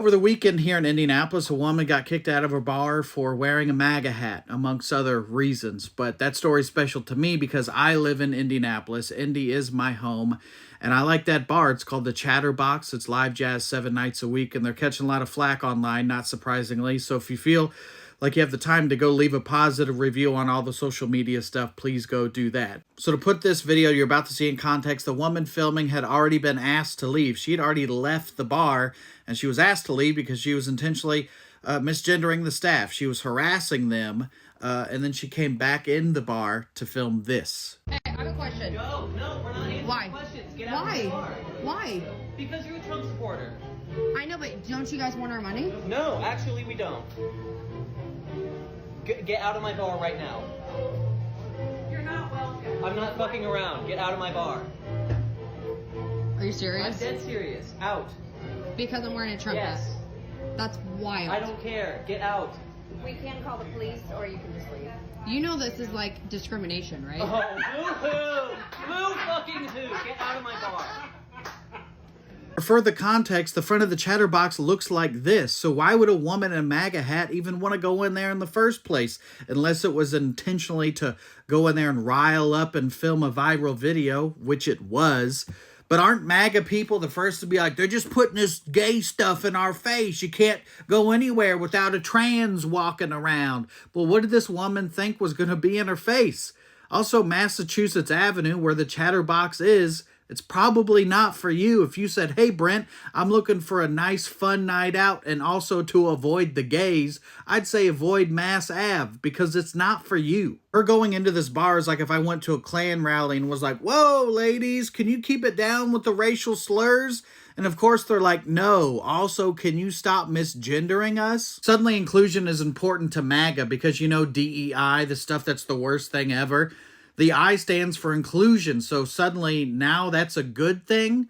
Over the weekend here in Indianapolis, a woman got kicked out of a bar for wearing a MAGA hat, amongst other reasons. But that story's special to me because I live in Indianapolis. Indy is my home, and I like that bar. It's called the Chatterbox. It's live jazz 7 nights a week, and they're catching a lot of flack online, not surprisingly. So if you feel like you have the time to go leave a positive review on all the social media stuff, please go do that. So to put this video you're about to see in context, the woman filming had already been asked to leave. She had already left the bar, and she was asked to leave because she was intentionally misgendering the staff. She was harassing them, and then she came back in the bar to film this. Hey, I have a question. No, we're not answering questions. Get out of the bar. Why? Because you're a Trump supporter. I know, but don't you guys want our money? No, actually we don't. Get out of my bar right now. You're not welcome. I'm not fucking around. Get out of my bar. Are you I'm serious? dead serious. Out. Because I'm wearing a Trump hat. Yes. That's wild. I don't care. Get out. We can call the police, or you can just leave. You know this is like discrimination, right? Oh, boo-hoo! Boo fucking who? Get out of my bar. For further context, the front of the Chatterbox looks like this. So why would a woman in a MAGA hat even want to go in there in the first place? Unless it was intentionally to go in there and rile up and film a viral video, which it was. But aren't MAGA people the first to be like, they're just putting this gay stuff in our face. You can't go anywhere without a trans walking around. Well, what did this woman think was going to be in her face? Also, Massachusetts Avenue, where the Chatterbox is, it's probably not for you. If you said, hey, Brent, I'm looking for a nice, fun night out and also to avoid the gays, I'd say avoid Mass Ave because it's not for you. Her going into this bar is like if I went to a Klan rally and was like, whoa, ladies, can you keep it down with the racial slurs? And of course, they're like, no. Also, can you stop misgendering us? Suddenly, inclusion is important to MAGA because, you know, DEI, the stuff that's the worst thing ever. The I stands for inclusion, so suddenly now that's a good thing?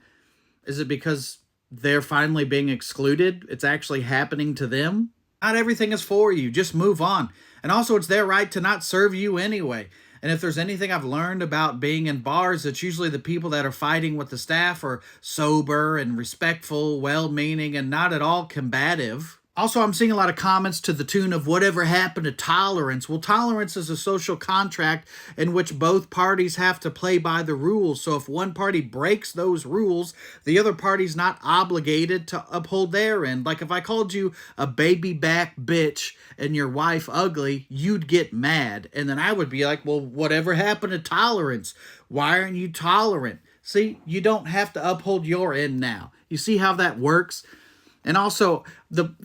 Is it because they're finally being excluded? It's actually happening to them? Not everything is for you. Just move on. And also, it's their right to not serve you anyway. And if there's anything I've learned about being in bars, it's usually the people that are fighting with the staff are sober and respectful, well-meaning, and not at all combative. Also, I'm seeing a lot of comments to the tune of whatever happened to tolerance. Well, tolerance is a social contract in which both parties have to play by the rules. So if one party breaks those rules, the other party's not obligated to uphold their end. Like if I called you a baby back bitch and your wife ugly, you'd get mad. And then I would be like, well, whatever happened to tolerance? Why aren't you tolerant? See, you don't have to uphold your end now. You see how that works? And also,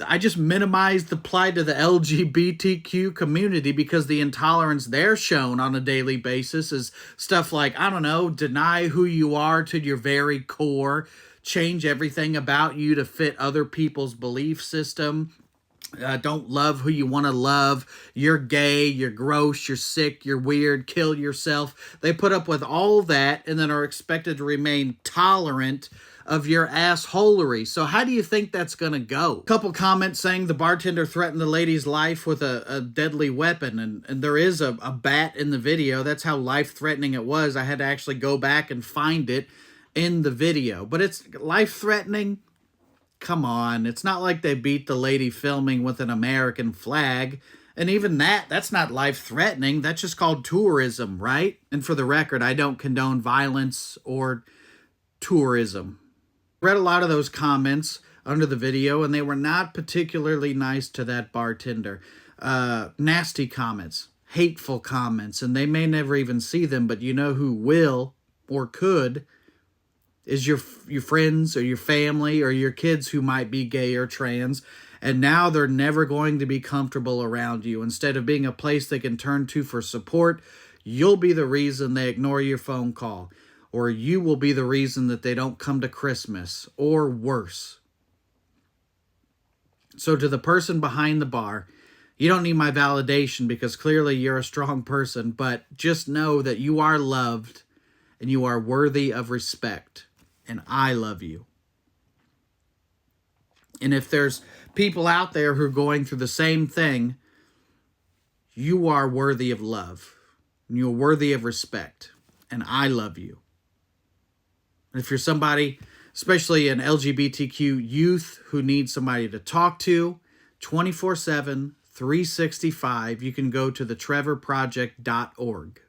I just minimized the plight of the LGBTQ community because the intolerance they're shown on a daily basis is stuff like, I don't know, deny who you are to your very core, change everything about you to fit other people's belief system, don't love who you want to love, you're gay, you're gross, you're sick, you're weird, kill yourself. They put up with all that and then are expected to remain tolerant of your assholery. So how do you think that's going to go? A couple comments saying the bartender threatened the lady's life with a deadly weapon, and there is a bat in the video. That's how life-threatening it was. I had to actually go back and find it in the video. But it's life-threatening? Come on. It's not like they beat the lady filming with an American flag. And even that's not life-threatening. That's just called tourism, right? And for the record, I don't condone violence or tourism. Read a lot of those comments under the video, and they were not particularly nice to that bartender. Nasty comments, hateful comments, and they may never even see them, but you know who will or could is your friends or your family or your kids who might be gay or trans, and now they're never going to be comfortable around you. Instead of being a place they can turn to for support, you'll be the reason they ignore your phone call. Or you will be the reason that they don't come to Christmas, or worse. So to the person behind the bar, you don't need my validation because clearly you're a strong person, but just know that you are loved and you are worthy of respect, and I love you. And if there's people out there who are going through the same thing, you are worthy of love, and you're worthy of respect, and I love you. And if you're somebody especially an LGBTQ youth who needs somebody to talk to 24/7, 365. You can go to the trevorproject.org.